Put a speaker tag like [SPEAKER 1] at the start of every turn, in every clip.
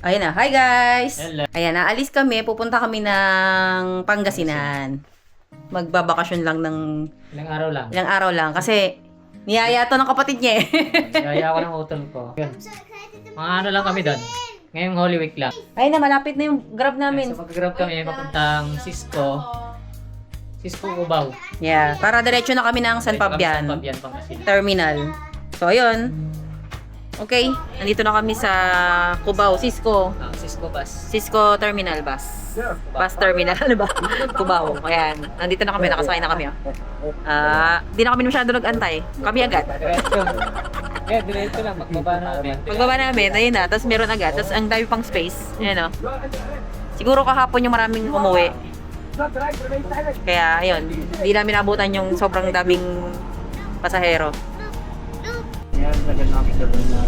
[SPEAKER 1] Ayan na. Hi guys!
[SPEAKER 2] Hello.
[SPEAKER 1] Ayan, naalis kami. Pupunta kami ng Pangasinan. Magbabakasyon lang ng
[SPEAKER 2] Ilang araw lang.
[SPEAKER 1] ilang araw lang. Kasi niyaya to ng kapatid niya eh.
[SPEAKER 2] Kaya ako ng utol ko. Yun. Mga ano lang kami doon. Ngayong Holy Week lang.
[SPEAKER 1] Ayun na, malapit na yung grab namin.
[SPEAKER 2] So pag-grab kami, papuntang Cisco Cubao.
[SPEAKER 1] Yeah, para diretso na kami ng San Fabian
[SPEAKER 2] San Fabian, Pangasinan.
[SPEAKER 1] Terminal. So, ayun. Okay, nandito na kami sa Cubao, Cisco.
[SPEAKER 2] Cisco bus.
[SPEAKER 1] Cisco Terminal Bus. Bus Terminal, ano ba? Cubao. Ayan, nandito na kami, nakasakay na kami. Di na kami masyado nag-antay. Kami agad.
[SPEAKER 2] Diretso. Yeah, diretso lang. Magbaba na kami.
[SPEAKER 1] Pagbaba namin, ayun na, tapos meron agad. Tapos ang dami pang space. Ayan o. Siguro kahapon yung maraming umuwi. Kaya, ayun, hindi namin nabutan yung sobrang daming pasahero.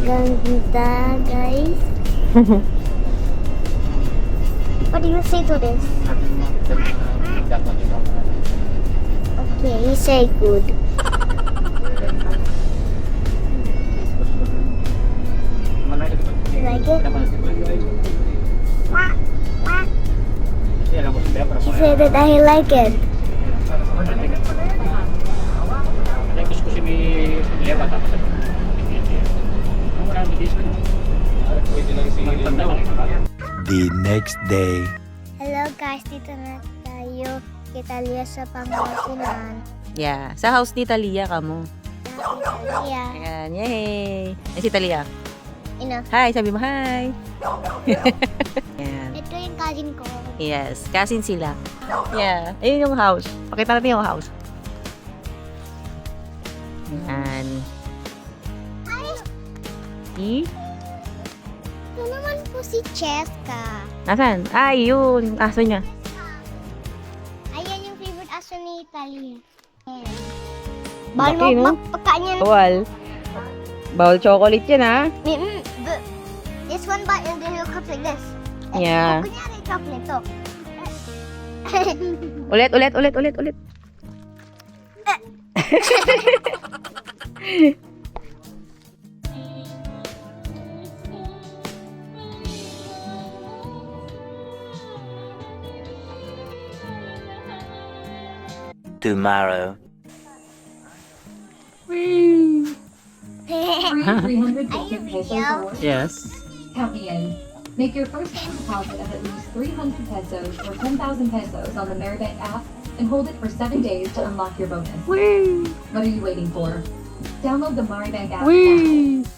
[SPEAKER 3] Ganda, guys. What do you say to this? Okay, you say good. You like it? Quack, quack. You say that I like it.
[SPEAKER 4] The next day.
[SPEAKER 3] Hello guys, dito na tayo kita Lia sa Pangasinan.
[SPEAKER 1] Yeah, sa house ni Talia ka mo.
[SPEAKER 3] Lia.
[SPEAKER 1] Ayan, yay! Ay, si Talia.
[SPEAKER 3] Ina.
[SPEAKER 1] Hi, sabi mo hi! Ayan.
[SPEAKER 3] Ito yung cousin ko.
[SPEAKER 1] Yes, cousin sila. Yeah, ayun yung house. Pakita natin yung house. Ayan. Si?
[SPEAKER 3] Ito naman po si Cheska.
[SPEAKER 1] Nasaan? Ay, yun. Aso niya.
[SPEAKER 3] Ayan yung favorite aso ni Italia.
[SPEAKER 1] Laki,
[SPEAKER 3] Bawal
[SPEAKER 1] no?
[SPEAKER 3] mo magpakain yan.
[SPEAKER 1] Bawal. Bawal chocolate yan, ha?
[SPEAKER 3] This one bite and then you'll cup like this.
[SPEAKER 1] Yeah.
[SPEAKER 3] Kunyari, chocolate to.
[SPEAKER 1] Ulit.
[SPEAKER 4] Tomorrow.
[SPEAKER 5] $300
[SPEAKER 3] Ayun,
[SPEAKER 5] pesos
[SPEAKER 3] video.
[SPEAKER 5] or
[SPEAKER 2] Yes.
[SPEAKER 5] count me in. Make your first time deposit of at least 300 pesos or 10,000 pesos on the Maribank app and hold it for 7 days to unlock your bonus. What are you waiting for? Download the Maribank app now.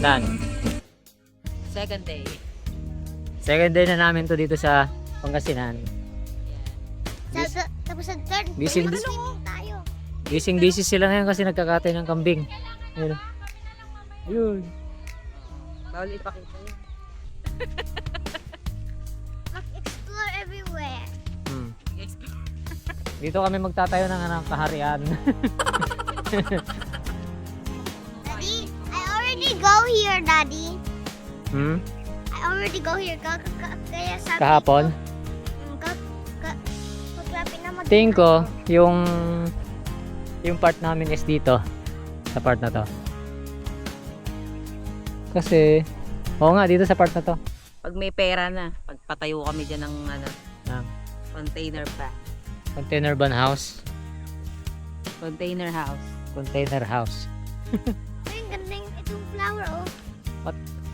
[SPEAKER 2] Done.
[SPEAKER 1] Second day.
[SPEAKER 2] Second day na namin to dito sa Pangasinan.
[SPEAKER 3] Tapos sa third,
[SPEAKER 2] Busy-
[SPEAKER 3] mag-swimming tayo.
[SPEAKER 2] Busy sila ngayon kasi nagkakatay ng kambing. Ayun. Ayun.
[SPEAKER 1] Bawal ipakita yun.
[SPEAKER 3] Mag-explore everywhere.
[SPEAKER 2] Dito kami magtatayo ng kaharian.
[SPEAKER 3] Daddy, I already go here, Daddy. I already go here. Kaya sabi
[SPEAKER 2] Kahapon.
[SPEAKER 3] Paglapit na
[SPEAKER 2] Tingin ko, yung part namin is dito. Sa part na to. Kasi, oo nga, dito sa part na to.
[SPEAKER 1] Pag may pera na, pagpatayo kami dyan ng
[SPEAKER 2] Ah.
[SPEAKER 1] container pa.
[SPEAKER 2] Container van house.
[SPEAKER 1] Container house.
[SPEAKER 2] Container house.
[SPEAKER 3] Ay, ang ganda yung itong flower, oh.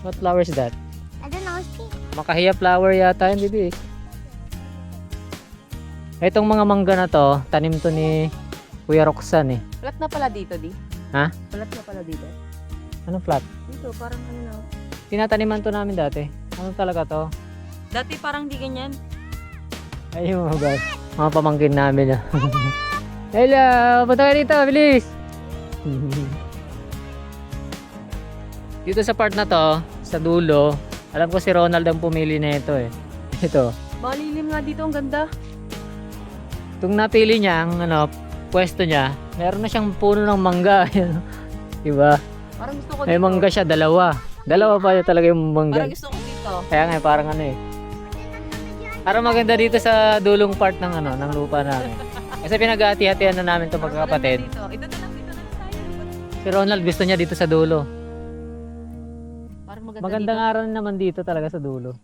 [SPEAKER 2] What flower is that?
[SPEAKER 3] I don't know, it's pink.
[SPEAKER 2] Makahiya flower yata yun, bibi. Itong mga mangga na to, tanim to ni Kuya Roxanne eh.
[SPEAKER 1] Flat na pala dito, di?
[SPEAKER 2] Ha?
[SPEAKER 1] Flat na pala dito.
[SPEAKER 2] Anong flat?
[SPEAKER 1] Dito, parang ano na.
[SPEAKER 2] Tinataniman to namin dati. Ano talaga to?
[SPEAKER 1] Dati parang di ganyan.
[SPEAKER 2] Ayun mga guys. Mga pamangkin namin. Hello! Punta ka dito, bilis! Dito sa part na to, sa dulo, alam ko si Ronald ang pumili na ito eh. Ito.
[SPEAKER 1] Malilim nga dito, ang ganda.
[SPEAKER 2] Itong napili niya, ang pwesto niya, meron na siyang puno ng mangga. Diba?
[SPEAKER 1] Parang gusto ko
[SPEAKER 2] May
[SPEAKER 1] dito.
[SPEAKER 2] mangga siya, dalawa. Dalawa pa talaga yung mangga.
[SPEAKER 1] Parang gusto ko dito.
[SPEAKER 2] Kaya nga, parang ano eh. Parang maganda dito sa dulong part ng ng lupa namin. Kasi pinag-hati-hatian na namin itong magkakapatid.
[SPEAKER 1] Dito. Ito na lang tayo.
[SPEAKER 2] Si Ronald gusto niya dito sa dulo.
[SPEAKER 1] Parang
[SPEAKER 2] Maganda
[SPEAKER 1] dito.
[SPEAKER 2] nga rin naman dito talaga sa dulo.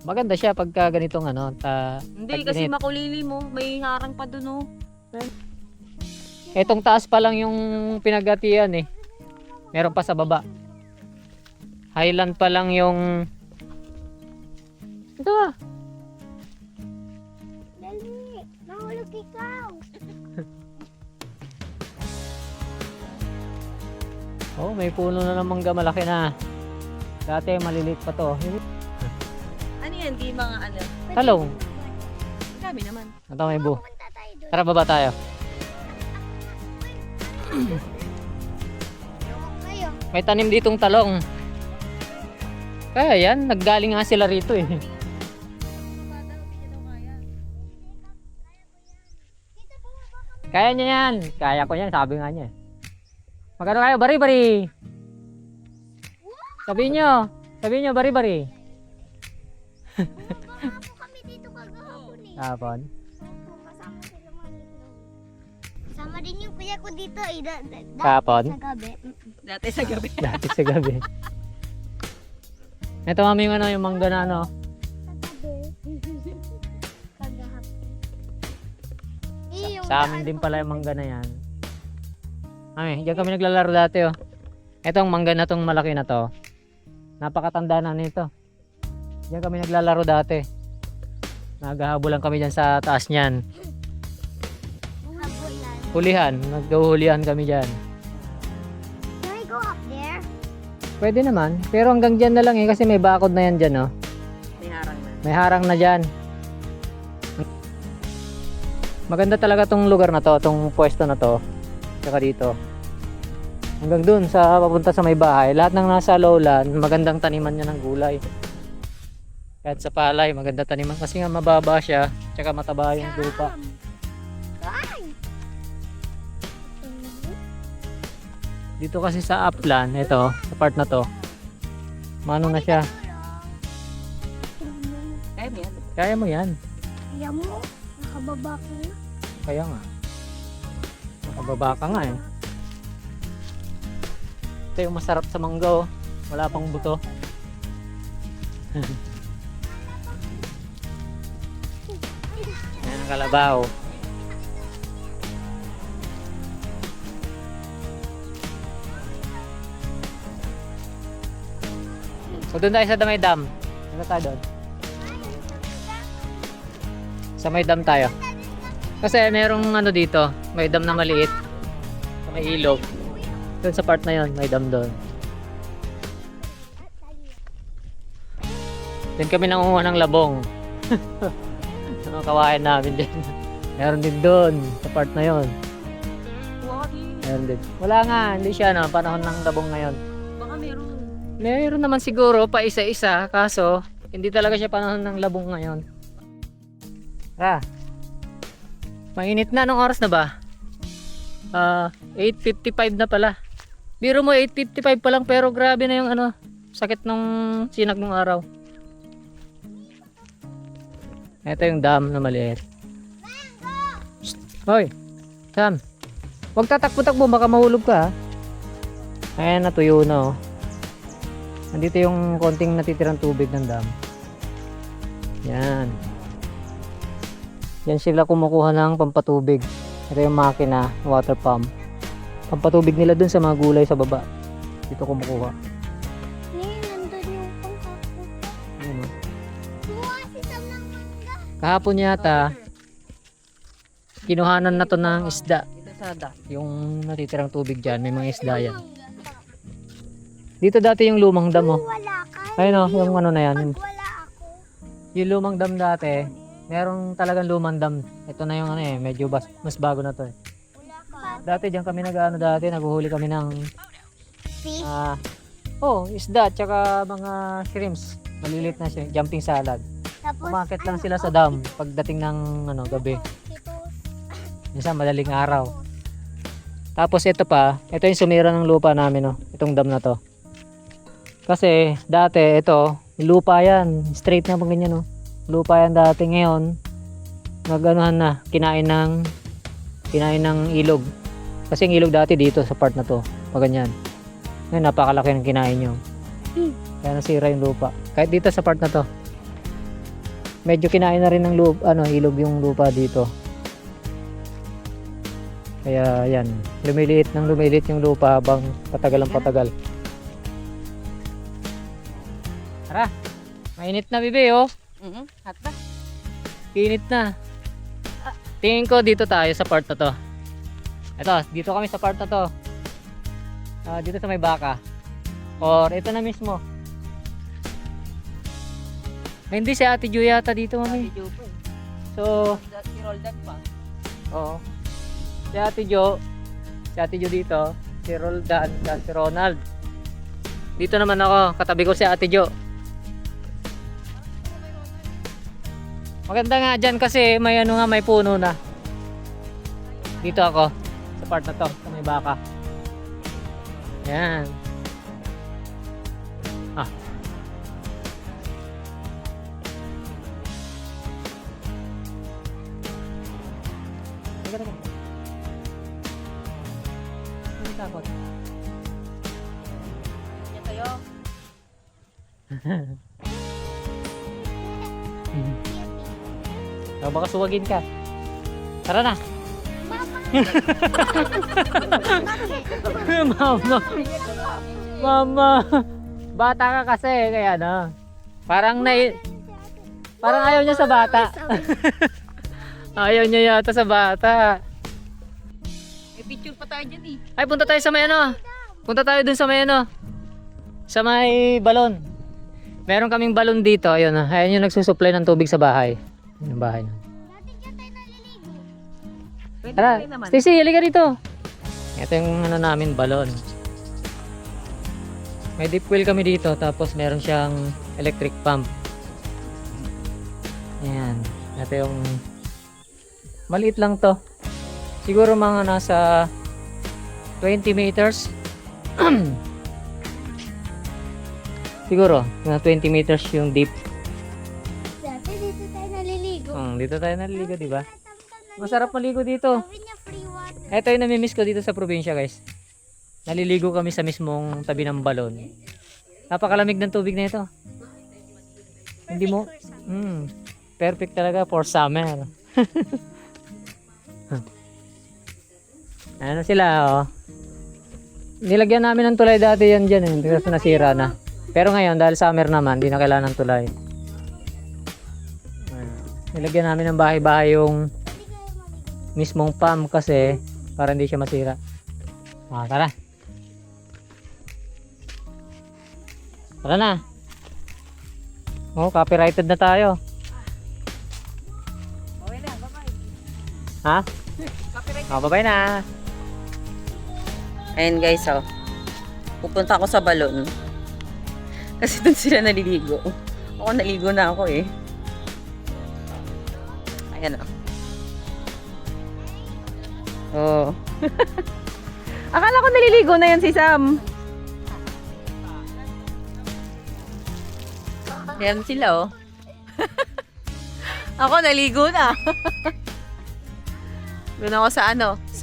[SPEAKER 2] Maganda siya pagka ganitong
[SPEAKER 1] Hindi, kasi makulili mo. May harang pa dun, oh.
[SPEAKER 2] Etong taas pa lang yung pinagatian eh. Meron pa sa baba. Highland pa lang yung... Ito ah.
[SPEAKER 3] Dali, nahulog ikaw.
[SPEAKER 2] Oh, may puno na ng mangga, malaki na. Dati maliliit pa to.
[SPEAKER 1] Ano yan? Di mga ano.
[SPEAKER 2] Talong.
[SPEAKER 1] Kami naman.
[SPEAKER 2] Ito may bu.
[SPEAKER 3] Punta tayo doon.
[SPEAKER 2] Tara, baba tayo.
[SPEAKER 3] Kayo.
[SPEAKER 2] May tanim ditong talong. Kaya yan, naggaling nga sila rito eh. Kaya niya yan. Kaya ko yan, sabi nga niya. Magkano kayo? Bari-bari. Sabihin nyo, bari-bari.
[SPEAKER 3] Bumaba po kami dito kagahapon eh.
[SPEAKER 2] Tapon.
[SPEAKER 3] Opo, kasama sila maliit lang. Kasama din yung kuya ko dito eh.
[SPEAKER 2] Kapon?
[SPEAKER 3] Sa gabi.
[SPEAKER 1] Dati sa gabi.
[SPEAKER 2] Dati sa gabi. Ito mami yung yung mangga na
[SPEAKER 3] Sa gabi. Kagahapon.
[SPEAKER 2] Sa amin din pala yung mangga na yan. Ay, diyan kami naglalaro dati oh. Etong mangga na tong malaki na to. Napakatanda na nito. Diyan kami naglalaro dati. Naghahabulan kami diyan sa taas niyan.
[SPEAKER 3] Habulan.
[SPEAKER 2] Hulihan, naghuhulihan kami diyan.
[SPEAKER 3] Can I go up there?
[SPEAKER 2] Pwede naman, pero hanggang diyan na lang eh kasi may bakod na yan diyan oh.
[SPEAKER 1] May harang na.
[SPEAKER 2] May harang na diyan. Maganda talaga tong lugar na to, tong pwesto na to. Tsaka dito. Hanggang dun sa papunta sa may bahay, lahat ng nasa lowland, magandang taniman niya ng gulay. Kahit sa palay, maganda taniman kasi nga mababa siya, tsaka mataba yung lupa. Dito kasi sa upland, ito, sa part na to, mano na siya.
[SPEAKER 1] Kaya mo yan.
[SPEAKER 2] Kaya mo yan.
[SPEAKER 3] Kaya mo, nakababa ko na.
[SPEAKER 2] Kaya nga. Nakababa ka nga eh. Ito yung masarap sa mangga oh. Wala pang buto. Yan ang kalabaw. So doon tayo sa Damay Dam. Ano tayo doon? Sa may dam tayo. Kasi merong ano dito, may dam na maliit. Sa may ilog. Doon sa part na yon, may dam doon. Doon kami nangunguha ng labong. Ano kawain namin dyan. Meron din doon, sa part na yon. Meron din. Wala nga, hindi siya panahon ng labong ngayon.
[SPEAKER 1] Baka meron.
[SPEAKER 2] Meron naman siguro pa isa-isa, kaso hindi talaga siya panahon ng labong ngayon. Mainit na, anong oras na ba? 8:55 na pala. Biro mo 8:55 pa lang pero grabe na yung sakit nung sinag nung araw. Ito yung dam na maliit. Shh! Hoy! Sam! Huwag tatakbo-takbo, baka mahulog ka ha. Ayan, natuyo na oh. Nandito yung konting natitirang tubig ng dam. Yan. Yan sila kumukuha ng pampatubig. Ito yung makina, water pump. Pampatubig nila dun sa mga gulay sa baba. Dito kumukuha.
[SPEAKER 3] Nandun yung pangkakot.
[SPEAKER 2] Ayan, oh.
[SPEAKER 3] Kuha si Sam ng mangga.
[SPEAKER 2] Kahapon yata, kinuhanan na to ng isda.
[SPEAKER 1] Dito sa da.
[SPEAKER 2] Yung natitirang tubig dyan, may mga isda yan. Dito dati yung lumang dam oh.
[SPEAKER 3] Wala ka.
[SPEAKER 2] Ayun oh, yung ano na yan.
[SPEAKER 3] Pag wala ako.
[SPEAKER 2] Yung lumang dam dati, merong talagang lumang dam. Ito na yung medyo mas bago na to eh.
[SPEAKER 3] Wala ka.
[SPEAKER 2] Dati diyan kami naghuhuli kami ng
[SPEAKER 3] Fish.
[SPEAKER 2] isda tsaka mga shrimps. Maliliit na shrimp, jumping salad.
[SPEAKER 3] Tapos,
[SPEAKER 2] Umakit lang sila sa dam pagdating ng gabi. Minsan madaling araw. Tapos ito yung sumira ng lupa namin, no. Itong dam na to. Kasi dati ito, lupa yan, straight na pang ganyan, no. Lupa yan dati, ngayon naganuhan na, kinain ng ilog. Kasi yung ilog dati dito sa part na to, pag ganyan. Ngayon napakalaki ng kinain nyo. Kaya nasira yung lupa. Kahit dito sa part na to. Medyo kinain na rin ng ilog yung lupa dito. Kaya yan, lumiliit yung lupa habang patagal ang patagal. Tara, mainit na bibi, oh.
[SPEAKER 1] Hot ba?
[SPEAKER 2] Pinit na. Tingin ko dito tayo sa part na to. Ito, dito kami sa part na to. Dito sa may baka. Or ito na mismo. Hindi si Ate Jo yata dito, mami. So,
[SPEAKER 1] Si Roldan pa.
[SPEAKER 2] oo. Si Ate Jo dito, si Roldan, dan si Ronald. Dito naman ako, katabi ko si Ate Jo. Maganda nga dyan kasi may may puno na. Dito ako, sa part na to, sa may baka. Ayan. Ano takot?
[SPEAKER 1] Yan kayo.
[SPEAKER 2] Baka suwagin ka. Tara na. Mama. Mama. Bata ka kasi kaya na. Parang ayaw niya sa bata. Ayaw niya yata sa bata.
[SPEAKER 1] May picture pa tayo dyan eh.
[SPEAKER 2] Ay, punta tayo sa may Punta tayo dun sa may sa may balon. Meron kaming balon dito. Ayun na. Ayun yung nagsusupply ng tubig sa bahay. Yung bahay na.
[SPEAKER 3] dati dyan tayo naliligo.
[SPEAKER 1] Pwede
[SPEAKER 2] Tara,
[SPEAKER 1] tayo naman.
[SPEAKER 2] Stacy, halika dito. Ito yung namin, balon. May deep well kami dito, tapos meron siyang electric pump. Ayan. Ito yung maliit lang to. Siguro mga nasa 20 meters. Siguro, mga 20 meters yung deep.
[SPEAKER 3] Dati dito tayo naliligo.
[SPEAKER 2] Dito tayo naliligo, di ba? Masarap maligo dito.
[SPEAKER 3] Sabi niya free water.
[SPEAKER 2] Ito yung namimiss ko dito sa probinsya, guys. Naliligo kami sa mismong tabi ng balon. Napakalamig ng tubig na ito. Hindi mo perfect talaga for summer. Ano sila, oh. Nilagyan namin ng tulay dati yan dyan, kasi nasira na. Pero ngayon, dahil summer naman, di na kailangan ng tulay. Nilagyan namin ng bahay-bahay yung mismong pump kasi para hindi siya masira. Tara. Tara na. Copyrighted na tayo.
[SPEAKER 1] Okay na, bye-bye.
[SPEAKER 2] Ha?
[SPEAKER 1] Copyright.
[SPEAKER 2] Bye-bye na.
[SPEAKER 1] Ayan guys, pupunta ako sa balon. Kasi doon sila naliligo. Ako naligo na ako eh. Ayan Oh. Akala ko naliligo na yan si Sam. Ayan sila Ako naligo na. Doon ako sa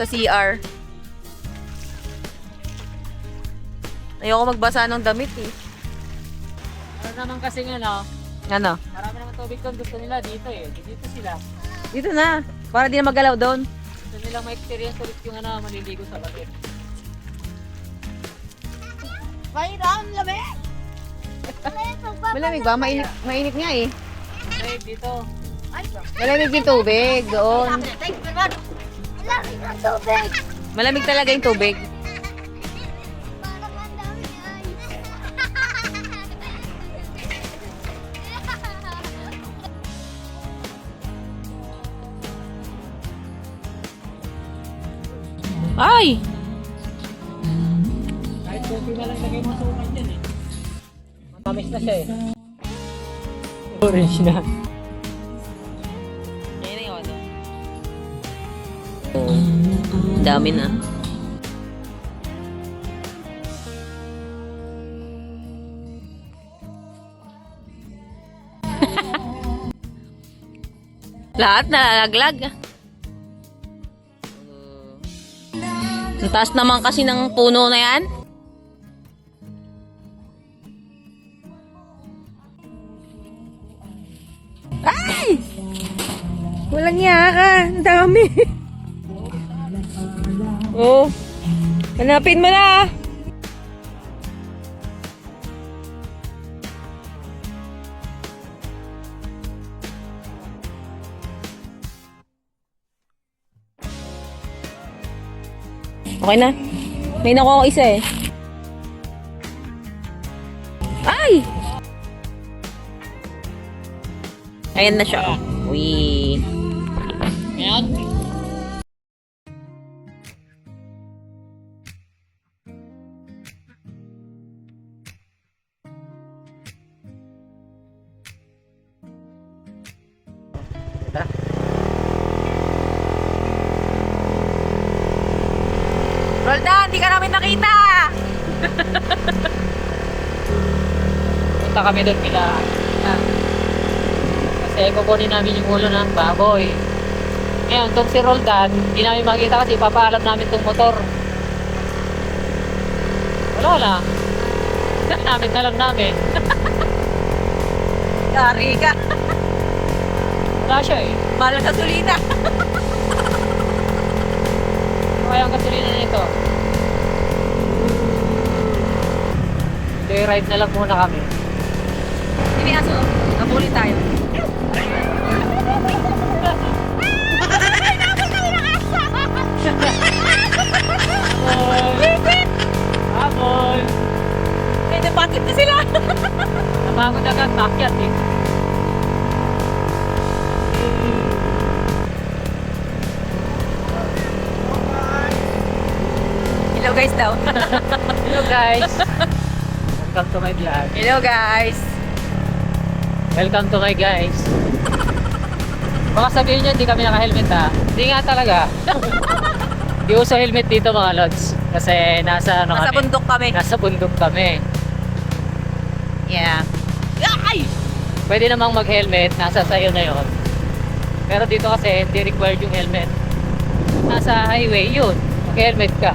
[SPEAKER 1] CR. Ayoko magbasa ng damit eh.
[SPEAKER 2] Ano naman kasi
[SPEAKER 1] Ano?
[SPEAKER 2] marami naman tubig doon. Gusto nila dito eh. Dito sila.
[SPEAKER 1] Dito na. Para di na magalaw doon.
[SPEAKER 2] Gusto nila ma-experience ulit yung maliligo sa batit.
[SPEAKER 3] Mayroon lamig.
[SPEAKER 1] Malamig ba? Mainit nga eh.
[SPEAKER 2] Okay, dito.
[SPEAKER 1] Malamig yung tubig doon.
[SPEAKER 3] Lamig ng tubig.
[SPEAKER 1] Malamig talaga yung tubig.
[SPEAKER 3] Parang ang dami
[SPEAKER 1] Ay!
[SPEAKER 2] Kahit kopi na lang lagay mo sa ukan dyan eh. Matamis na siya eh. Orange na.
[SPEAKER 1] Yan yung ano. Oh, dami na. Lahat nalalaglag. Ang taas naman kasi ng puno na yan. Ay! Walang niya ka. Ang dami. Oh. Hanapin mo na. Okay na. May nakuha ko isa eh. Ay! Ayan na siya. Uy.
[SPEAKER 2] Ayan.
[SPEAKER 1] Roldan, di ka namin nakita!
[SPEAKER 2] Punta kami doon kila. Kasi kukunin namin yung ulo ng baboy. Ngayon, itong si Roldan, hindi namin makita kasi papaalam namin itong motor. Wala lang. Namin na lang namin.
[SPEAKER 1] Yari ka.
[SPEAKER 2] Wala siya eh.
[SPEAKER 1] Mahal ang gasolina.
[SPEAKER 2] Ano kaya ang gasolina nito? Joyride na lang muna kami.
[SPEAKER 1] Hindi aso. Nabuli tayo.
[SPEAKER 2] Habol!
[SPEAKER 1] Ay, napakit na sila.
[SPEAKER 2] Napagod agad, makyat eh.
[SPEAKER 1] Hello guys daw.
[SPEAKER 2] Hello guys! Welcome to my vlog.
[SPEAKER 1] Hello guys.
[SPEAKER 2] Welcome to my guys. Baka sabihin nyo, hindi kami naka-helmet ha. Hindi nga talaga. Di uso helmet dito mga lods. Kasi nasa ano
[SPEAKER 1] Nasa
[SPEAKER 2] kami?
[SPEAKER 1] bundok kami.
[SPEAKER 2] Nasa bundok kami.
[SPEAKER 1] Yeah. Ay!
[SPEAKER 2] Pwede namang mag-helmet, nasa sayo na yon. Pero dito kasi hindi required yung helmet. Nasa highway yun, mag-helmet ka.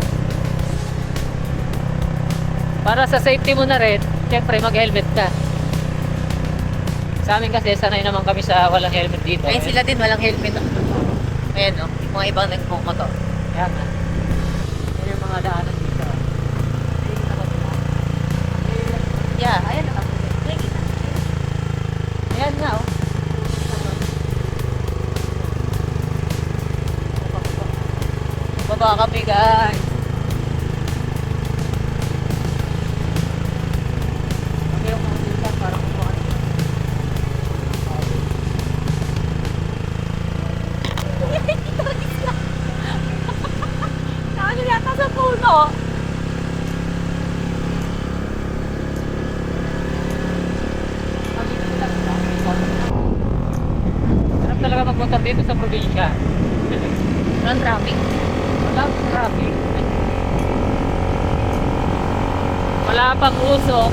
[SPEAKER 2] Para sa safety mo na rin, syempre mag-helmet ka. Sa amin kasi sanay naman kami sa walang helmet dito.
[SPEAKER 1] Ayun sila din, walang helmet. Ayan o, mga ibang nagmumotor.
[SPEAKER 2] Ayan na. Yan yung mga daanan dito.
[SPEAKER 1] Yeah, ayan na.
[SPEAKER 2] Ayan nga oh.
[SPEAKER 1] Baba kami guys.
[SPEAKER 2] Kami yung mga dito para kumuha.
[SPEAKER 1] Ano yata sa puno?
[SPEAKER 2] Sarap talaga magmotor dito sa probinsya.
[SPEAKER 1] Walang traffic.
[SPEAKER 2] Walang traffic. Wala pang usok.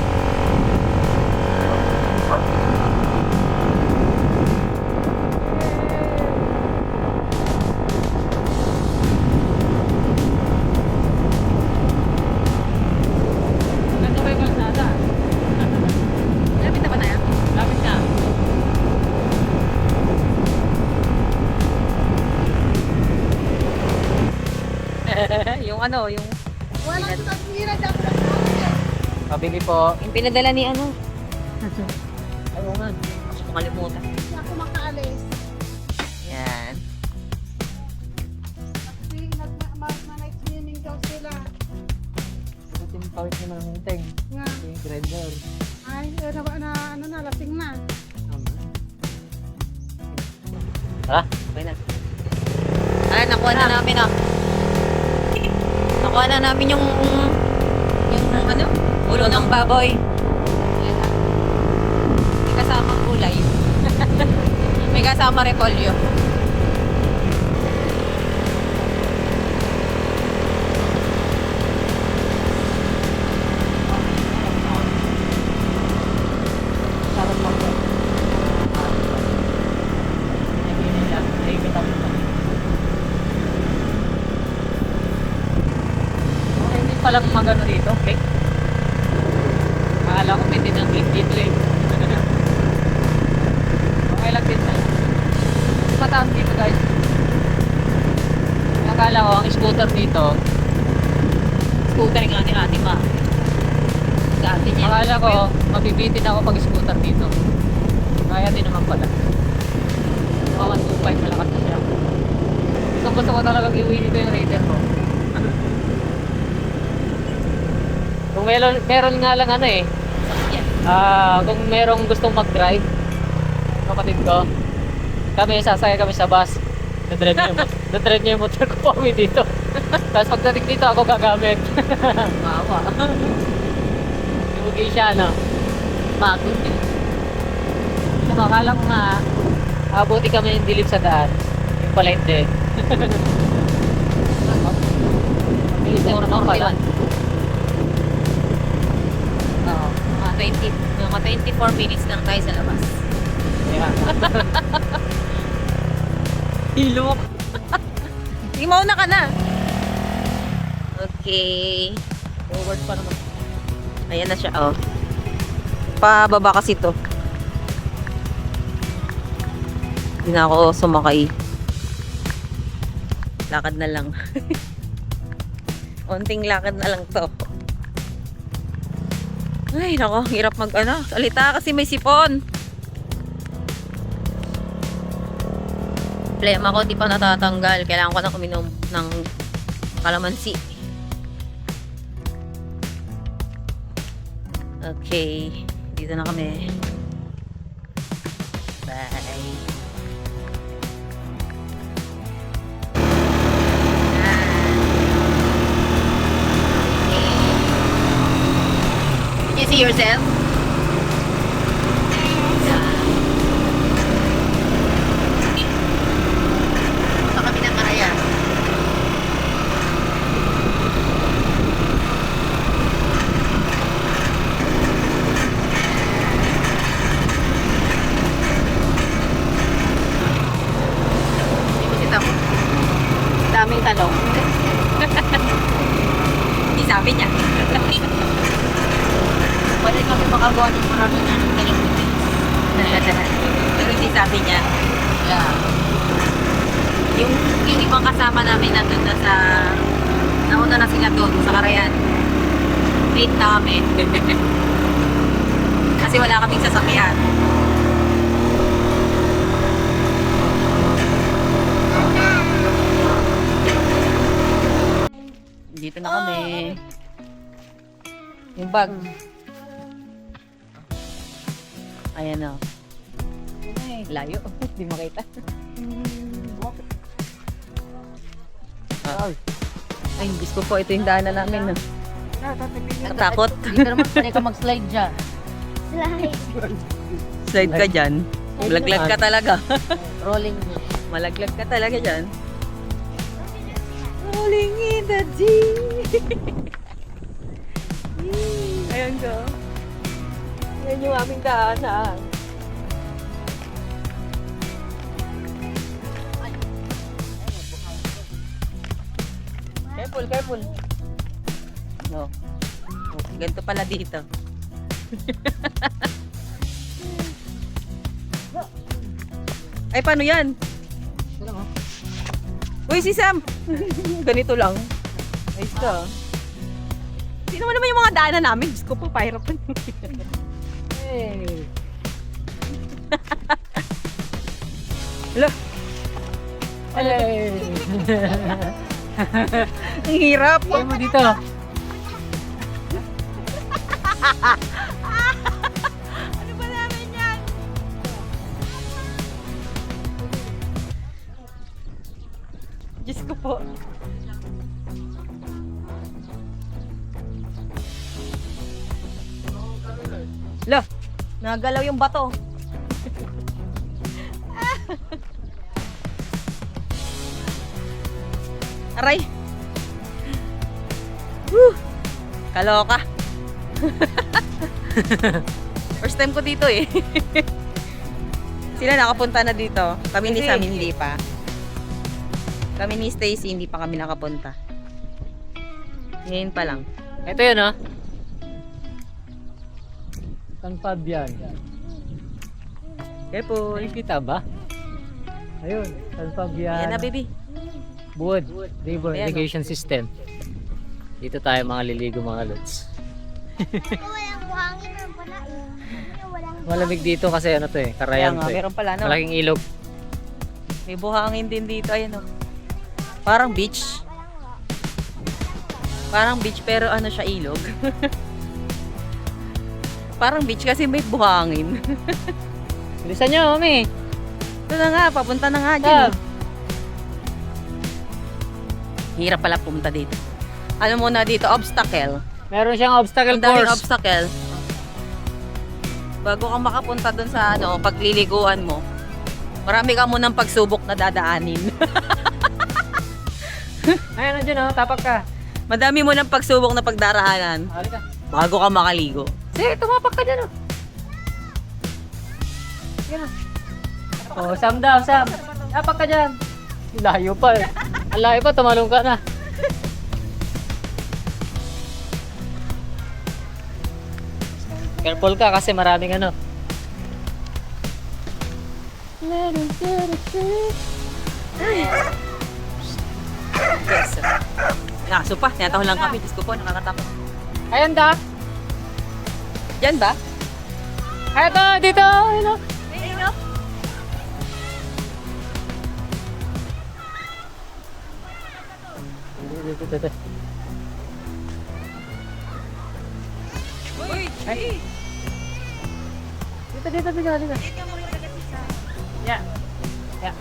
[SPEAKER 2] Ganito kayo kalsada.
[SPEAKER 1] Lapit na ba na yan?
[SPEAKER 2] Lapit na.
[SPEAKER 1] Yung ano, yung
[SPEAKER 2] Pabili po.
[SPEAKER 1] yung pinadala ni ano.
[SPEAKER 2] Ayaw nga.
[SPEAKER 1] Mas kumalimutan.
[SPEAKER 3] Ako makaalis.
[SPEAKER 1] Yan.
[SPEAKER 3] Kasi mag-night swimming daw sila.
[SPEAKER 2] Ito yung pawit naman ng hinteng.
[SPEAKER 3] Nga.
[SPEAKER 2] Ito yung grinder.
[SPEAKER 3] Ay, ano na, lasing na.
[SPEAKER 2] Tara.
[SPEAKER 1] Okay na. Ah, nakuha na namin ah. Nakuha na namin yung ano? Ulo ng baboy. Ayan na. May kasamang gulay. May kasama repolyo.
[SPEAKER 2] Okay, hindi pala magano dito, okay? Akala ko pwede ng click dito eh. Okay lang din na. Mataas dito guys. Akala ko ang scooter dito.
[SPEAKER 1] Scooter nga ni ate ma. Dati niya.
[SPEAKER 2] Akala ko mabibitin ako pag scooter dito. Kaya din naman pala. Baka 125 malakas na siya. Gusto ko talagang iuwi dito yung Raider ko. Kung meron nga lang ano eh. Kung merong gustong mag-drive, kapatid ko, kami sasakay kami sa bus. Dadrive niya yung motor ko pa kami dito. Tapos pagdating dito ako gagamit.
[SPEAKER 1] Wawa.
[SPEAKER 2] Iugi siya no. Pagod eh. Akala ko nga, abuti kami yung dilip sa daan. Yung pala hindi. Bilis na naman pala.
[SPEAKER 1] Oo. Mga 24 minutes lang tayo sa labas.
[SPEAKER 2] Yeah.
[SPEAKER 1] Hilok. Sige, mauna ka na. Okay.
[SPEAKER 2] Forward pa naman.
[SPEAKER 1] Ayan na siya, oh. Pababa kasi to. Hindi na ako sumakay. Lakad na lang. Onting lakad na lang to. Ay, nako, hirap salita kasi may sipon. Problema ko, di pa natatanggal. Kailangan ko na uminom ng kalamansi. Okay, dito na kami. Bye. Can you see yourself? Punta kami ng Maraya. Ito. Daming talong. Hindi sabi niya. Pwede kami makagawa ng maraming talong. Pero hindi sabi niya. Yeah. Yung ibang kasama namin nandun na sa nauna na sila doon sa Carayan. Late na kami. Kasi wala kaming sasakyan. Dito na kami. Yung bag. Ayan o. Layo. Hindi makita. Ay, Diyos ko po. Ito yung daanan namin. No? Takot.
[SPEAKER 6] Hindi ka naman pwede ka mag-slide dyan.
[SPEAKER 3] Slide.
[SPEAKER 1] Slide ka dyan. Malaglag ka talaga.
[SPEAKER 6] Rolling.
[SPEAKER 1] Malaglag ka talaga dyan. Rolling in the deep. Ayan ko. Ayan yung aming daanan. Careful, careful. No. Oh, ganito pala dito. Ay, paano yan? Uy, si Sam! Ganito lang. Ayos ka. Hindi naman yung mga daanan namin. Diyos ko po, pahirapan.
[SPEAKER 2] Hey.
[SPEAKER 1] Hala,
[SPEAKER 2] Hey.
[SPEAKER 1] ang hirap.
[SPEAKER 2] Kaya mo dito.
[SPEAKER 1] Ano ba namin yan? Diyos ko po. Lo, nagalaw yung bato. Aray. Woo! Kaloka. First time ko dito eh. Sila nakapunta na dito. Kami ni Sam hindi pa. Kami ni Stacy hindi pa kami nakapunta. Ngayon pa lang.
[SPEAKER 2] Ito yun, oh. San Fabian.
[SPEAKER 1] Careful.
[SPEAKER 2] Nakikita ba? Ayun, San Fabian.
[SPEAKER 1] Ayan na, baby.
[SPEAKER 2] Wood River
[SPEAKER 1] Ayan,
[SPEAKER 2] Irrigation System. Dito tayo mga liligo mga lods.
[SPEAKER 3] Walang buhangin naman pala eh. Walang
[SPEAKER 2] Malamig dito kasi ano to eh,
[SPEAKER 1] Kaya
[SPEAKER 2] Karayan
[SPEAKER 1] nga,
[SPEAKER 2] to eh.
[SPEAKER 1] meron pala, no?
[SPEAKER 2] Malaking ilog.
[SPEAKER 1] May buhangin din dito. Ayan, oh. Parang beach. Parang beach pero ano siya, ilog. Parang beach kasi may buhangin.
[SPEAKER 2] Bilisan nyo, mami.
[SPEAKER 1] Ito na nga, papunta na nga dyan.
[SPEAKER 2] Sam.
[SPEAKER 1] Hirap pala pumunta dito. Ano muna dito, obstacle.
[SPEAKER 2] Meron siyang obstacle
[SPEAKER 1] Ang daming
[SPEAKER 2] course.
[SPEAKER 1] obstacle. Bago ka makapunta dun sa ano, pagliliguan mo, marami ka munang pagsubok na dadaanin.
[SPEAKER 2] Ayun, nandiyan oh, tapak ka.
[SPEAKER 1] Madami mo ng pagsubok na pagdaraanan
[SPEAKER 2] Halika.
[SPEAKER 1] bago ka makaligo.
[SPEAKER 2] Sige, tumapak ka dyan oh. Sige na. Oh, Sam daw, Sam. Tapak ka dyan. Layo pa eh. Ang layo pa, tumalong ka na. Careful ka kasi maraming ano.
[SPEAKER 1] Yes. Naso pa, tinatahol lang kami. Diyos ko po, nakakatakot.
[SPEAKER 2] Ayan da.
[SPEAKER 1] Diyan ba?
[SPEAKER 2] Ay, ito, dito. Ayun oh.
[SPEAKER 1] Ayun, no?
[SPEAKER 2] Dito, dito.
[SPEAKER 1] Uy!
[SPEAKER 2] Ay. Dito, dito, dito, dito. Yeah. Yeah.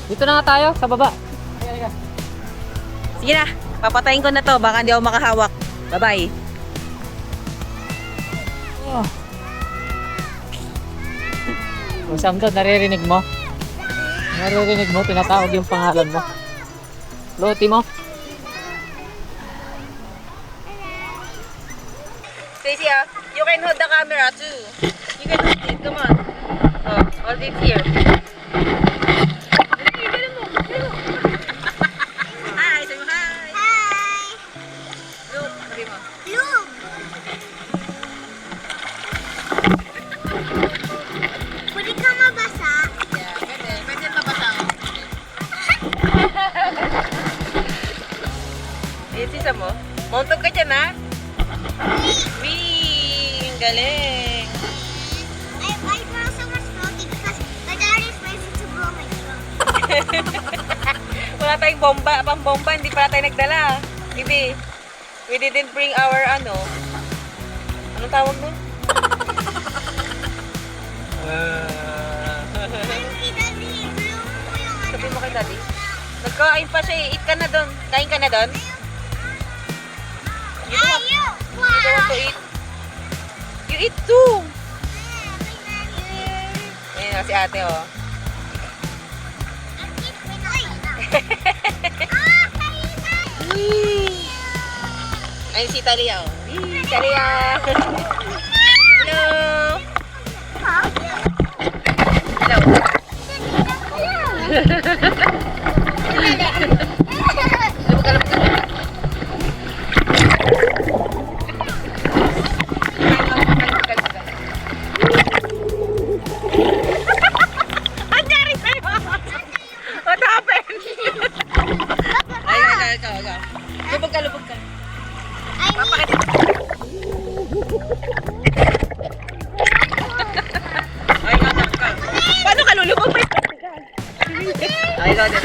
[SPEAKER 2] Dito na nga tayo, sa baba. Halika.
[SPEAKER 1] Sige na, papatayin ko na to. Baka hindi ako makahawak. Bye-bye.
[SPEAKER 2] Oh. O Sam, doon, naririnig mo? Naririnig mo, tinatawag yung pangalan mo. Loti mo?
[SPEAKER 1] Stacy, you can hold the camera too. You can hold it. Come on. Oh, hold it here. Hi, say hi.
[SPEAKER 3] Hi!
[SPEAKER 1] Look, sabi mo.
[SPEAKER 3] Look! Pwede ka mabasa?
[SPEAKER 1] Yeah, pwede. Pwede mabasa ako. Eh, sisa mo. Mauntog ka dyan, ha? Wee! Ang galing!
[SPEAKER 3] I draw so much floaty because my dad is ready to blow my truck.
[SPEAKER 1] Wala tayong bomba, pang bomba, hindi pala tayo nagdala. Hindi. We didn't bring our ano. Anong tawag nun?
[SPEAKER 3] Ay, Daddy, blow mo yung ano.
[SPEAKER 1] Sabi mo kay daddy. Nagkain pa siya eh. Eat ka na doon. Kain ka na doon? You don't have,
[SPEAKER 3] Ay, you!
[SPEAKER 1] you don't want to eat. You eat too. Ayan na si ate oh. Ay, si Talia oh. Wee, Talia! Hello! What happened? Ay, ikaw. Lubog ka. Papakita. Ay, ikaw. Paano ka lulubog? Ay, ikaw din.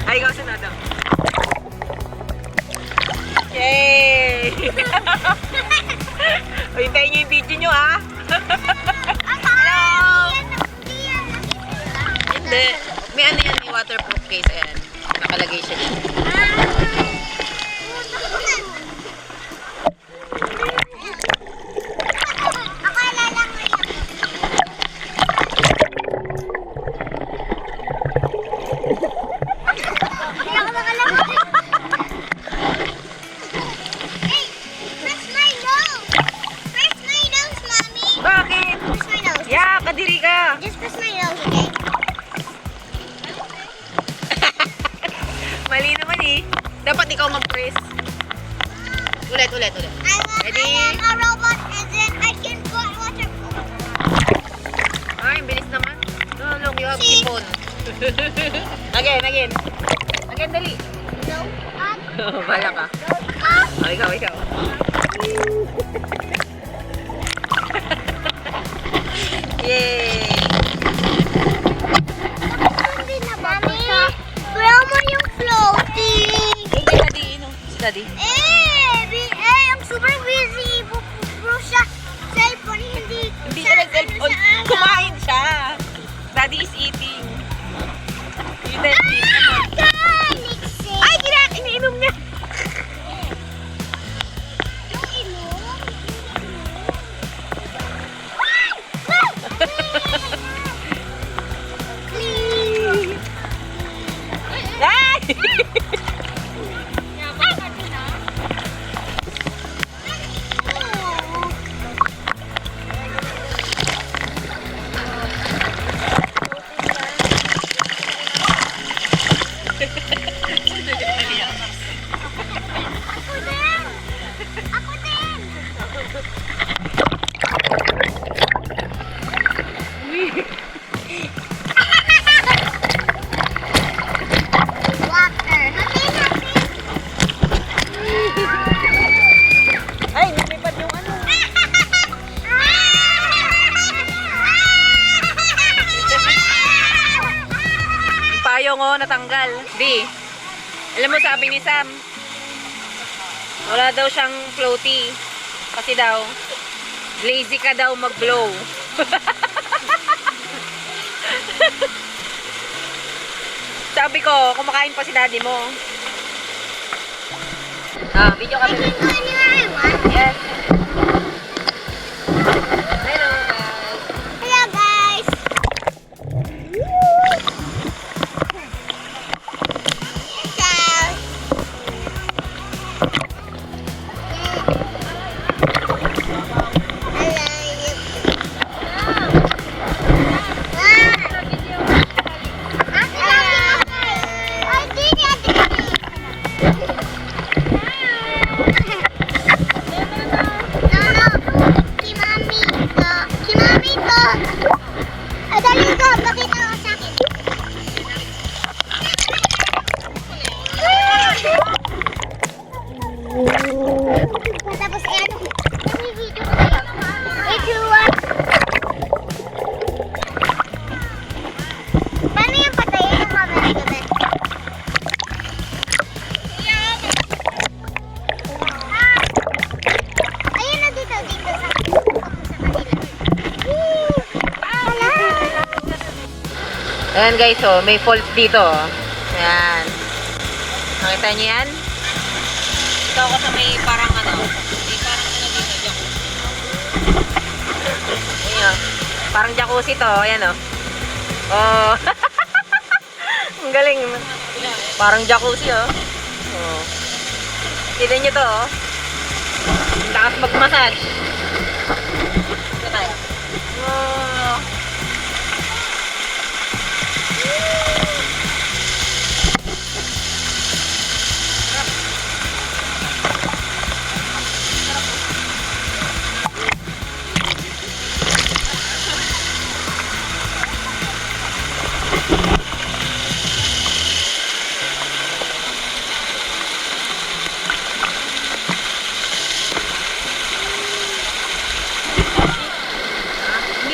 [SPEAKER 1] Ay, ikaw sunod. Yay! Hintayin niyo yung video niyo, ha? Hello! Hindi. May ano yan, may waterproof case. Ayan. Nakalagay siya dyan. Mali naman eh. Dapat ikaw mag-press. Ulit. Ready?
[SPEAKER 3] I am a robot and then I can go water.
[SPEAKER 1] Ay, bilis naman. No, you have sipon. Again. Again, dali.
[SPEAKER 3] No.
[SPEAKER 1] Bala ka. Oh, ikaw. Yay!
[SPEAKER 3] Hindi na ba? Mami, kuya mo yung floating.
[SPEAKER 1] Si Daddy.
[SPEAKER 3] Ang super busy. Bro siya. Cellphone, hindi
[SPEAKER 1] Hindi
[SPEAKER 3] siya,
[SPEAKER 1] siya nag-cellphone.
[SPEAKER 3] siya ayaw.
[SPEAKER 1] Kumain siya. Daddy is eating. You didn't eat. Ay, iniinom niya. Ay! Ay, lumipad yung ano. Yung payong natanggal. Di. Alam mo sabi ni Sam, wala daw siyang floaty. Kasi daw, lazy ka daw mag-blow. Sabi ko, kumakain pa si daddy mo. Video kami. Yes. Hello, guys.
[SPEAKER 3] Hello, guys. Dali ko, pakita ko sa akin. Tapos ano, may video ko kayo. If you want. Paano yung patayin yung gabi-gabi? Ayun na dito sa
[SPEAKER 1] Ayan guys, oh, may fault dito. Oh. Ayan. Nakita niyo yan? Ito ako sa may parang ano. May parang ano dito, jacuzzi. Ayan, oh. Parang jacuzzi to. Ayan, oh. Oh. Ang galing. Parang jacuzzi, oh. Oh. Kita niyo to, oh. Ang lakas mag-massage. Ito tayo. Oh.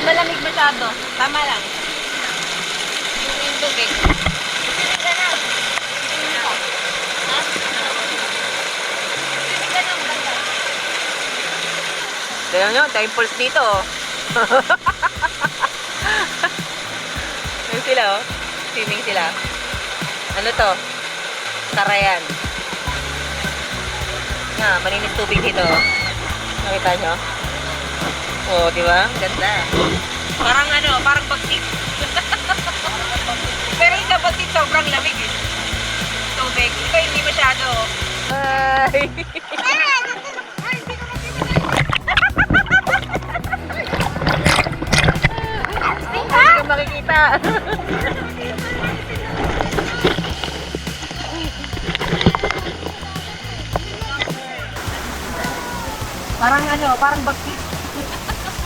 [SPEAKER 1] Malamig masyado. Tama lang. Yung tubig. Kaya nyo, temples dito. Ayun sila, oh. Swimming sila. Ano to? Karayan. Malinis tubig dito. Nakita nyo? Oh, di ba? Ganda. Parang ano, parang bagsik. Pero yung sa bagsik, sobrang lamig eh. Tubig. Ito hindi masyado. Ay! Hindi ka makikita. Parang ano, parang bakit.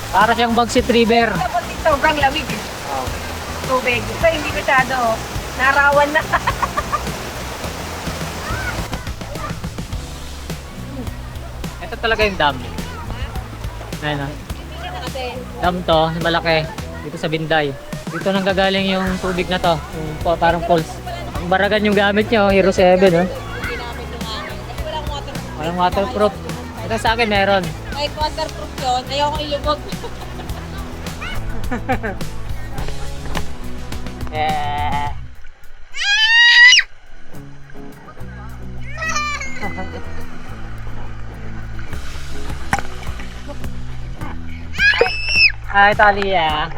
[SPEAKER 2] Para siyang bagsit river.
[SPEAKER 1] Tapos sobrang lamig. Tubig. Ito hindi masyado. Narawan na.
[SPEAKER 2] Ito talaga yung dam. Ayun o. Dam to, malaki. Dito sa Binday. Dito nang gagaling yung tubig na to. Yung parang falls. Ang baragan yung gamit nyo, Hero 7 o. Walang waterproof. Ito sa akin meron.
[SPEAKER 1] Kahit waterproof yun, ayaw ko ilubog.
[SPEAKER 2] Yeah. Hi, Talia.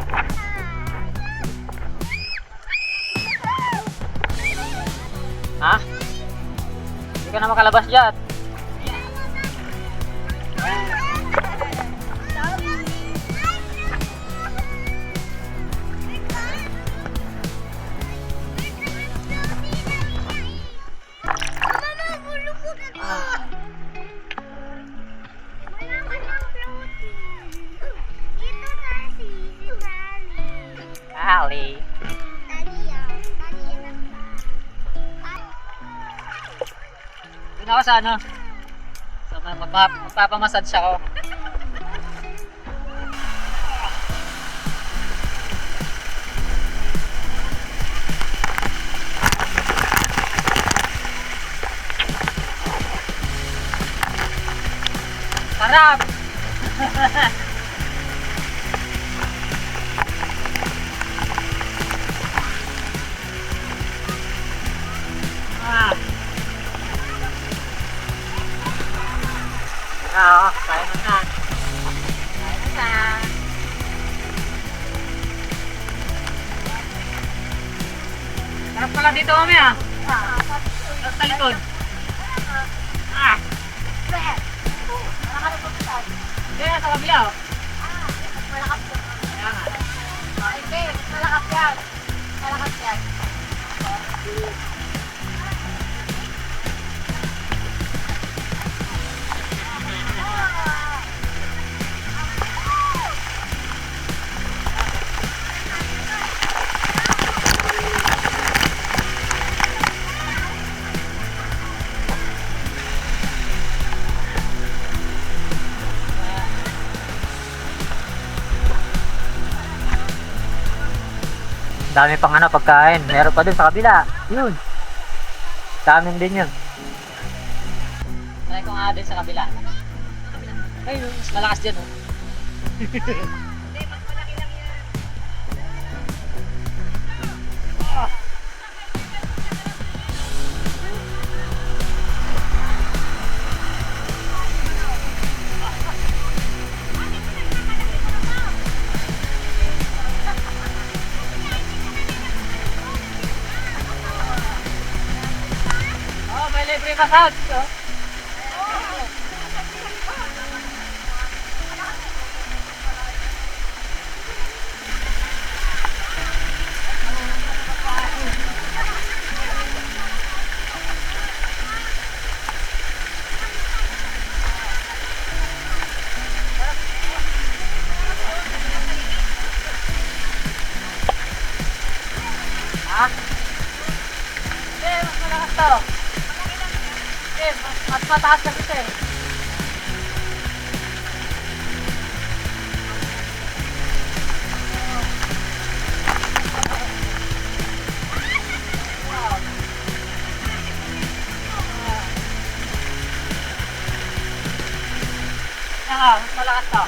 [SPEAKER 2] Ha? Hindi ka na makalabas dyan. Ali. Doon ako sa ano? So, magpapamassage ako. Sarap! Kaya mo na. Sarap pala dito kami ah. Sarap sa likod. Hindi, sa kabila oh. Dami pang ano, pagkain. Meron pa dun sa kabila. Yun. Daming din yun. Try ko nga din sa kabila. Ay, mas malakas dyan oh. May libre massage oh. Ha? Mas malakas to. Mas mataas kasi ito eh. Mas malakas to.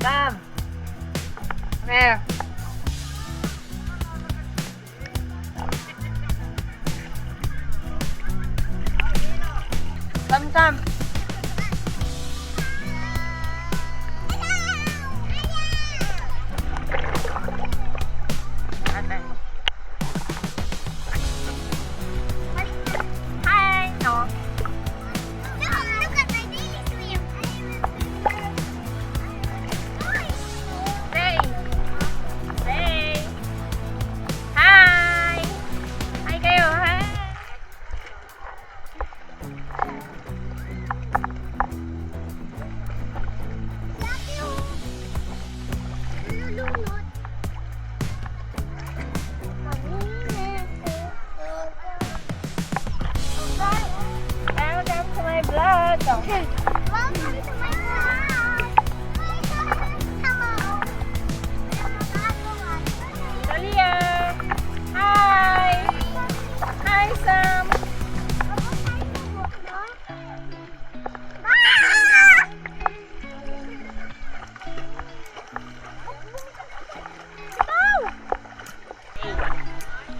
[SPEAKER 2] Sam! Come here. Sam!
[SPEAKER 3] Hi. No. Look at my baby swim.
[SPEAKER 1] Lahat. Oh.
[SPEAKER 3] Welcome to my house. Hello.
[SPEAKER 1] Talia. Hi. Hi, Sam.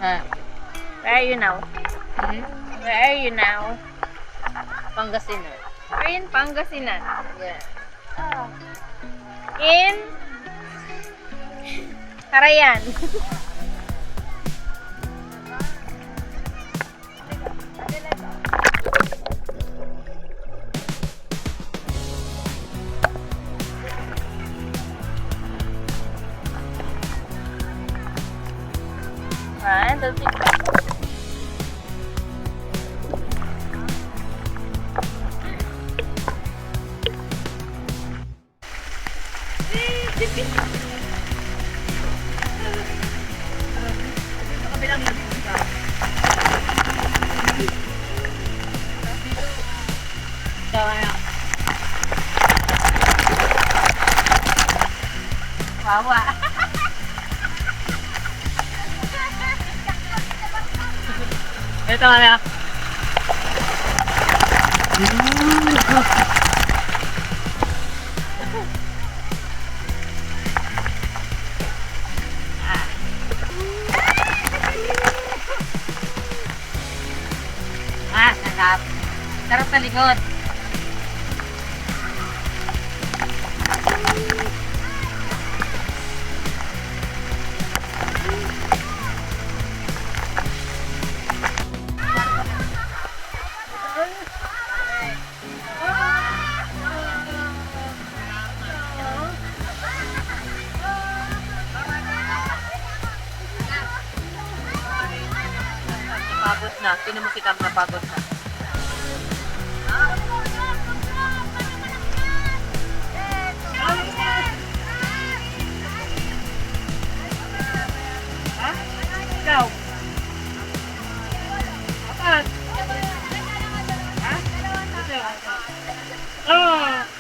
[SPEAKER 6] Ha?
[SPEAKER 1] Where are you now? Where are you now?
[SPEAKER 6] Pangasinan.
[SPEAKER 1] We're in Pangasinan.
[SPEAKER 6] Yeah.
[SPEAKER 1] In Carayan. One, two, three. Wawa.
[SPEAKER 2] Ito nga.
[SPEAKER 6] Sarap. Sarap sa likod.
[SPEAKER 2] Napagod na. Sino mo kita napagod na? Ikaw? Apat? Ha?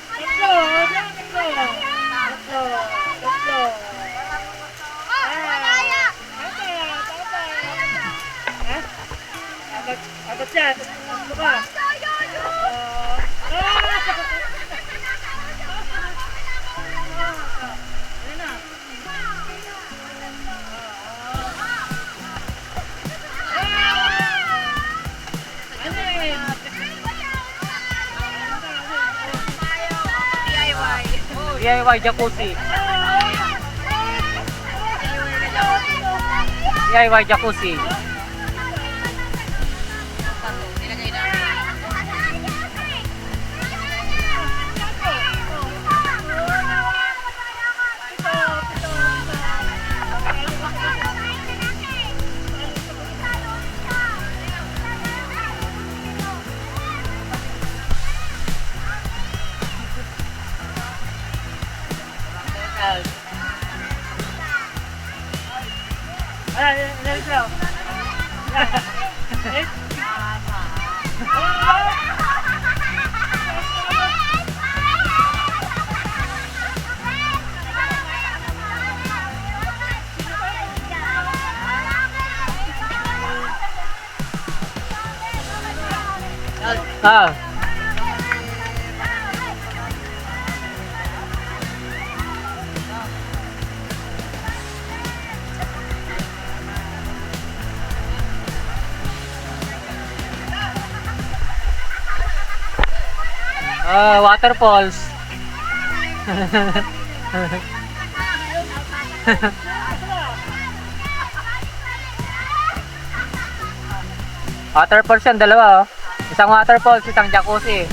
[SPEAKER 2] Tatlo! Apat yan. Tatlo ka. DIY jacuzzi. DIY jacuzzi. Ah. Waterfalls. Waterfalls yan, dalawa oh. Isang waterfalls, isang jacuzzi.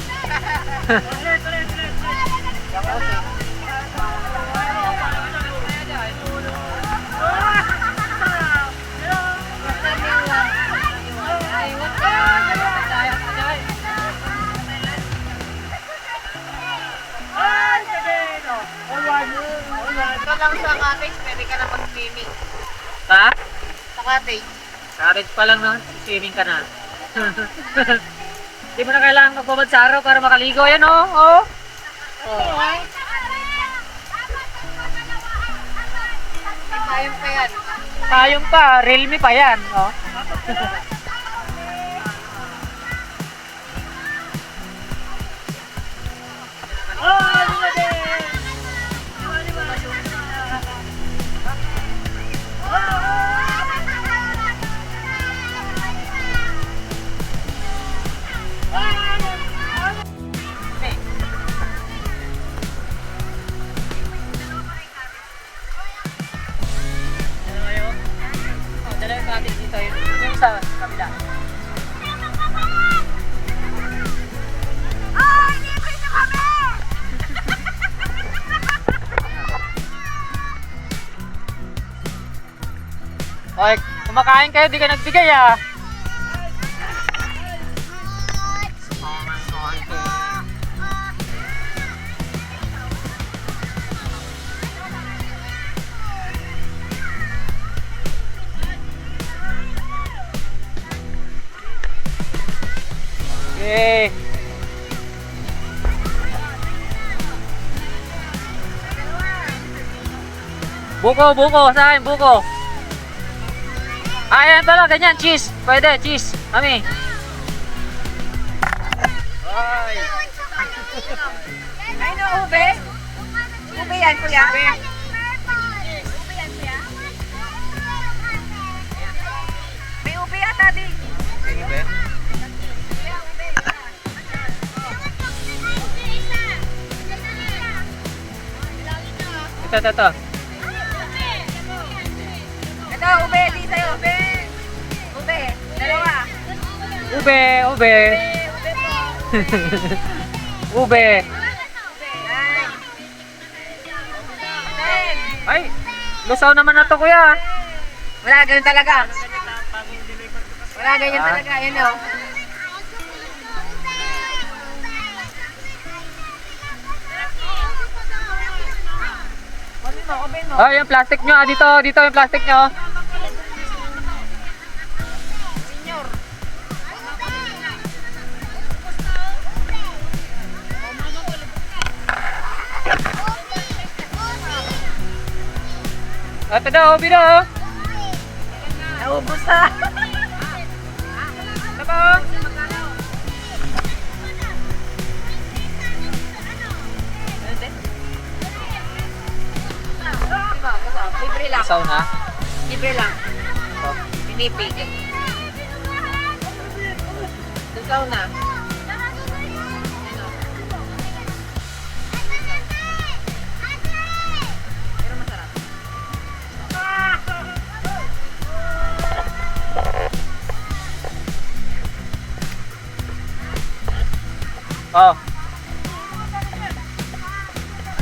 [SPEAKER 1] Ito lang sa cottage, pwede ka na mag-swimming.
[SPEAKER 2] Ha?
[SPEAKER 1] Sa cottage.
[SPEAKER 2] Cottage pa lang no? Swimming ka na. Hindi mo na kailangan magbabad sa araw para makaligo. Ayan oh. Oh.
[SPEAKER 1] Payong pa yan.
[SPEAKER 2] Tayong pa, Realme pa yan. Oh. Dalawin natin dito yung sa kabila. Okay, kumakain kayo, di ka nagbigay ah. Okay. Buko, sa akin, buko. Ayan pala, ganyan, cheese. Pwede, cheese. Mami. Ay.
[SPEAKER 1] Ay, no, ube. Ube yan, kuya. May ube yata din.
[SPEAKER 2] Ito.
[SPEAKER 1] Ito, ube. Di sa'yo, ube. Ube. Dalawa.
[SPEAKER 2] Ube.
[SPEAKER 1] Ube po.
[SPEAKER 2] Ube.
[SPEAKER 1] Yan. Ten.
[SPEAKER 2] Ay, lusaw naman na to kuya.
[SPEAKER 1] Wala, ganun talaga. Wala, ganyan talaga. Yan o.
[SPEAKER 2] Oh, yung plastic nyo. Dito yung plastic nyo. Ito daw, ubi daw.
[SPEAKER 1] Naubos na.
[SPEAKER 2] Ito ba?
[SPEAKER 1] Libre lang.
[SPEAKER 2] Lusaw na.
[SPEAKER 1] Libre lang. Pinipig. Lusaw na. Pero masarap.
[SPEAKER 2] Oh.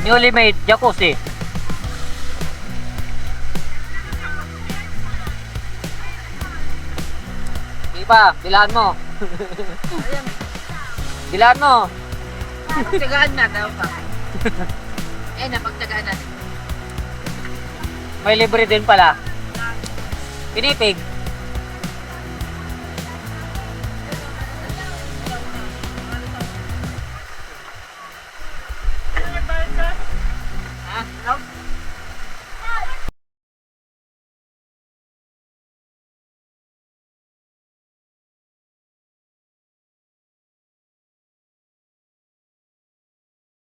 [SPEAKER 2] Newly made jacuzzi. Sige pa, bilaan mo. Bilaan mo.
[SPEAKER 1] Pagtsagaan na daw pa. Eh, napagtsagaan na.
[SPEAKER 2] May libre din pala. Pinipig.